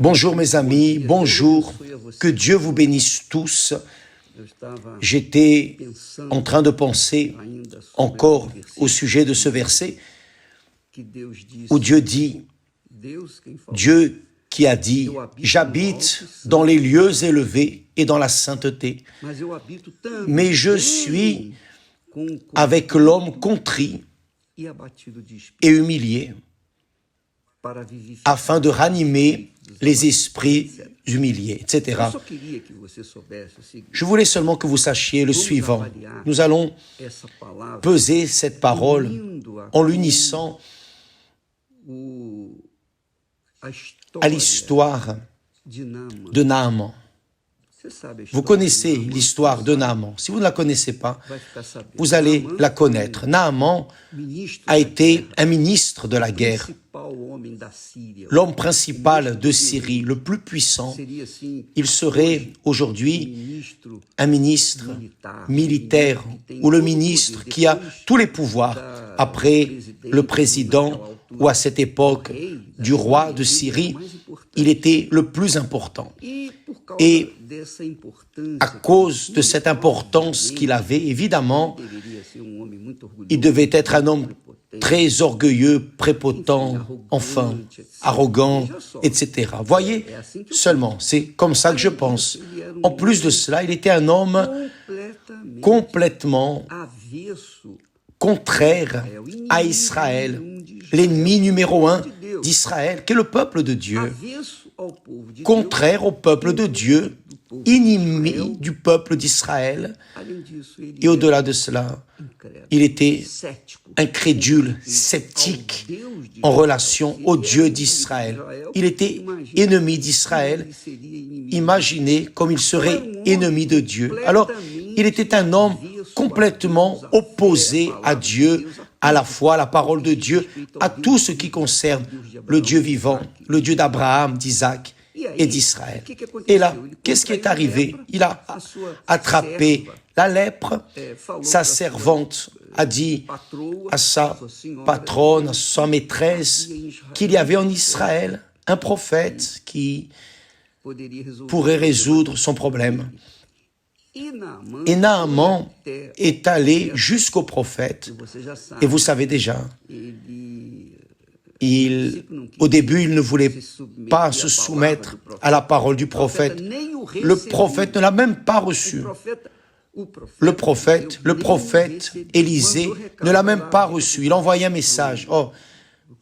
Bonjour mes amis, bonjour, que Dieu vous bénisse tous. J'étais en train de penser encore au sujet de ce verset où Dieu dit, Dieu qui a dit, j'habite dans les lieux élevés et dans la sainteté, mais je suis avec l'homme contrit et humilié, afin de ranimer les esprits humiliés, etc. Je voulais seulement que vous sachiez le suivant. Nous allons peser cette parole en l'unissant à l'histoire de Naaman. Vous connaissez l'histoire de Naaman. Si vous ne la connaissez pas, vous allez la connaître. Naaman a été un ministre de la guerre, l'homme principal de Syrie, le plus puissant. Il serait aujourd'hui un ministre militaire ou le ministre qui a tous les pouvoirs après le président ou à cette époque du roi de Syrie. Il était le plus important. Et à cause de cette importance qu'il avait, évidemment, il devait être un homme très orgueilleux, prépotent, enfin, arrogant, etc. Voyez, seulement, c'est comme ça que je pense. En plus de cela, il était un homme complètement contraire à Israël, l'ennemi numéro 1 d'Israël, qui est le peuple de Dieu, contraire au peuple de Dieu, ennemi du peuple d'Israël. Et au-delà de cela, il était incrédule, sceptique en relation au Dieu d'Israël. Il était ennemi d'Israël. Imaginez comme il serait ennemi de Dieu. Alors, il était un homme complètement opposé à Dieu, à la foi, à la parole de Dieu, à tout ce qui concerne le Dieu vivant, le Dieu d'Abraham, d'Isaac et d'Israël. Et là, qu'est-ce qui est arrivé? Il a attrapé la lèpre. Sa servante a dit à sa patronne, à sa maîtresse, qu'il y avait en Israël un prophète qui pourrait résoudre son problème. Et Naaman est allé jusqu'au prophète, et vous savez déjà, au début, il ne voulait pas se soumettre à la parole du prophète. Le prophète ne l'a même pas reçu. Le prophète Élisée ne l'a même pas reçu. Il a envoyé un message. Oh,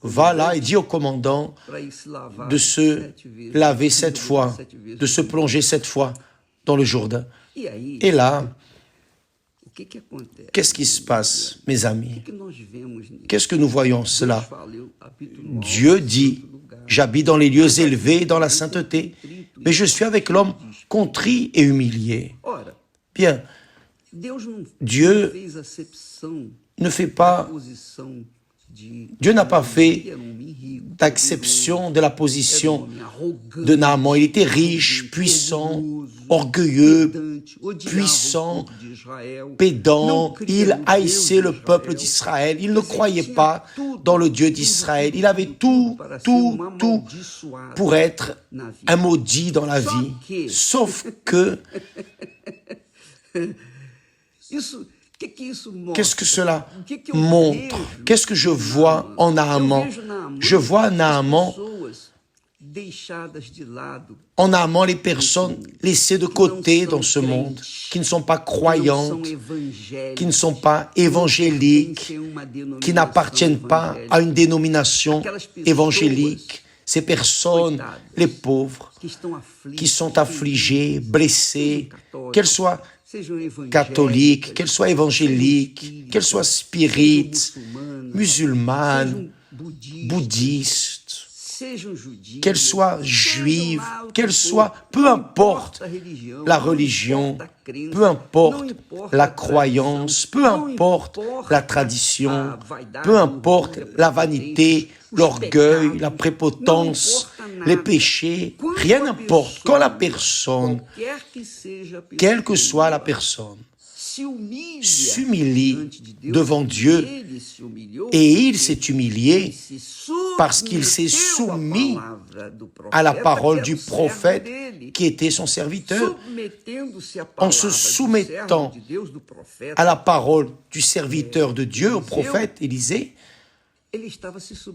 va là et dis au commandant de se laver 7 fois, de se plonger 7 fois dans le Jourdain. Et là, qu'est-ce qui se passe, mes amis? Qu'est-ce que nous voyons cela? Dieu dit, j'habite dans les lieux élevés, dans la sainteté, mais je suis avec l'homme contrit et humilié. Bien, Dieu ne fait pas, Dieu n'a pas fait d'acception de la position de Naaman. Il était riche, puissant, orgueilleux, puissant, pédant. Il haïssait le peuple d'Israël. Il ne croyait pas dans le Dieu d'Israël. Il avait tout pour être un maudit dans la vie. Sauf que, qu'est-ce que cela montre? Qu'est-ce que je vois en Naaman? Je vois en Naaman les personnes laissées de côté dans ce monde, qui ne sont pas croyantes, qui ne sont pas évangéliques, qui n'appartiennent pas à une dénomination évangélique. Ces personnes, les pauvres, qui sont affligées, blessées, qu'elles soient catholiques, qu'elles soient évangéliques, qu'elles soient spirites, musulmanes, bouddhistes, qu'elles soient juives, qu'elles soient, peu importe la religion, peu importe la croyance, peu importe la tradition, peu importe la vanité, l'orgueil, la prépotence, les péchés, rien n'importe. Quand la personne, quelle que soit la personne, s'humilie devant Dieu et il s'est humilié, parce qu'il s'est soumis à la parole du prophète qui était son serviteur. En se soumettant à la parole du serviteur de Dieu, au prophète Élisée,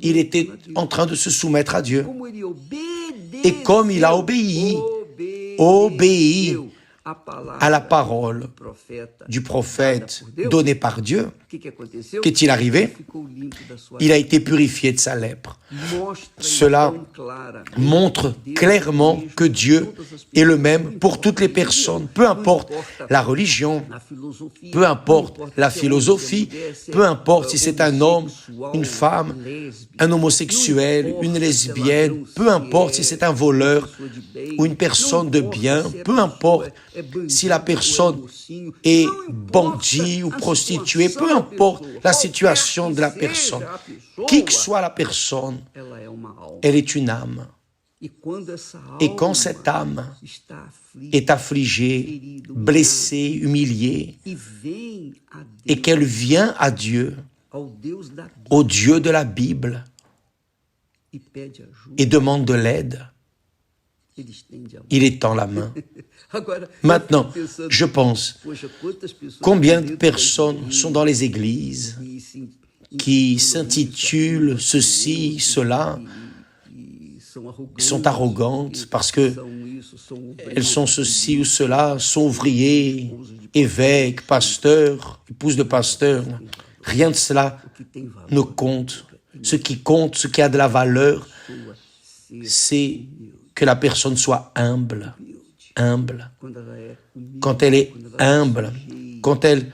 il était en train de se soumettre à Dieu. Et comme il a obéi à la parole du prophète donné par Dieu, qu'est-il arrivé? Il a été purifié de sa lèpre. Cela montre clairement que Dieu est le même pour toutes les personnes, peu importe la religion, peu importe la philosophie, peu importe si c'est un homme, une femme, un homosexuel, une lesbienne, peu importe si c'est un voleur ou une personne de bien, peu importe si la personne est bandit ou prostituée, peu importe la situation de la personne, qui que soit la personne, elle est une âme. Et quand cette âme est affligée, blessée, humiliée, et qu'elle vient à Dieu, au Dieu de la Bible, et demande de l'aide, il étend la main. Maintenant, je pense, combien de personnes sont dans les églises qui s'intitulent ceci, cela, sont arrogantes parce que elles sont ceci ou cela, sont ouvriers, évêques, pasteurs, épouses de pasteurs. Rien de cela ne compte. Ce qui compte, ce qui a de la valeur, c'est que la personne soit humble. Humble. Quand elle est humble, quand elle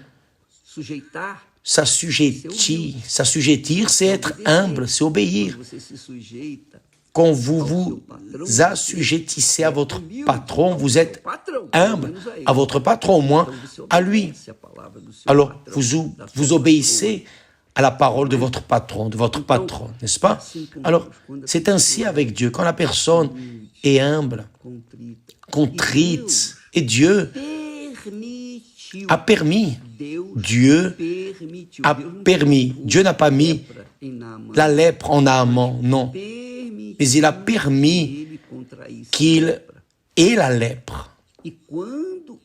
s'assujettir, c'est être humble, c'est obéir. Quand vous vous assujettissez à votre patron, vous êtes humble à votre patron, au moins à lui. Alors, vous obéissez à la parole de votre patron, de votre patronne, n'est-ce pas? Alors, c'est ainsi avec Dieu. Quand la personne est humble, contrite, et Dieu a permis. Dieu n'a pas mis la lèpre en Naaman, non. Mais il a permis qu'il ait la lèpre.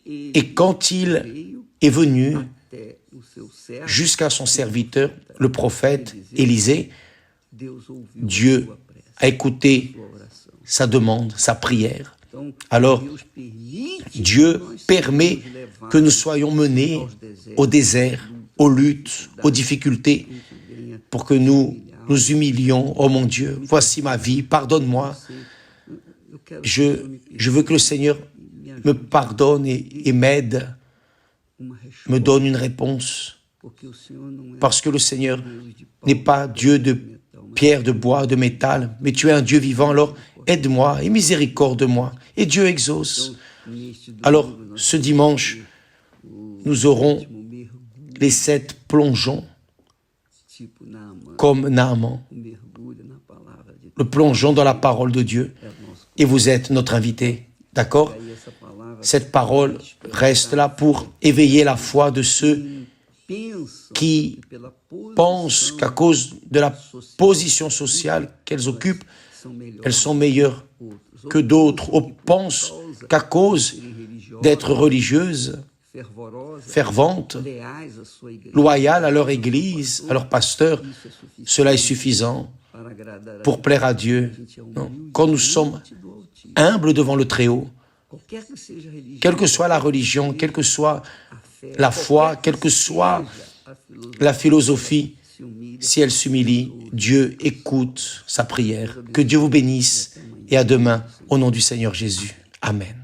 Et quand il est venu jusqu'à son serviteur, le prophète Élisée, Dieu a écouté sa demande, sa prière. Alors, Dieu permet que nous soyons menés au désert, aux luttes, aux difficultés, pour que nous nous humilions. Oh mon Dieu, voici ma vie, pardonne-moi. Je veux que le Seigneur me pardonne et m'aide, me donne une réponse. Parce que le Seigneur n'est pas Dieu de pierre, de bois, de métal, mais tu es un Dieu vivant. Alors, aide-moi et miséricorde-moi. Et Dieu exauce. Alors, ce dimanche, nous aurons les 7 plongeons, comme Naaman, le plongeon dans la parole de Dieu. Et vous êtes notre invité, d'accord? Cette parole reste là pour éveiller la foi de ceux qui pensent qu'à cause de la position sociale qu'elles occupent, elles sont meilleures que d'autres, ou pensent qu'à cause d'être religieuses, ferventes, loyales à leur église, à leur pasteur, cela est suffisant pour plaire à Dieu. Non. Quand nous sommes humbles devant le Très-Haut, quelle que soit la religion, quelle que soit la foi, quelle que soit la philosophie, si elle s'humilie, Dieu écoute sa prière. Que Dieu vous bénisse et à demain, au nom du Seigneur Jésus. Amen.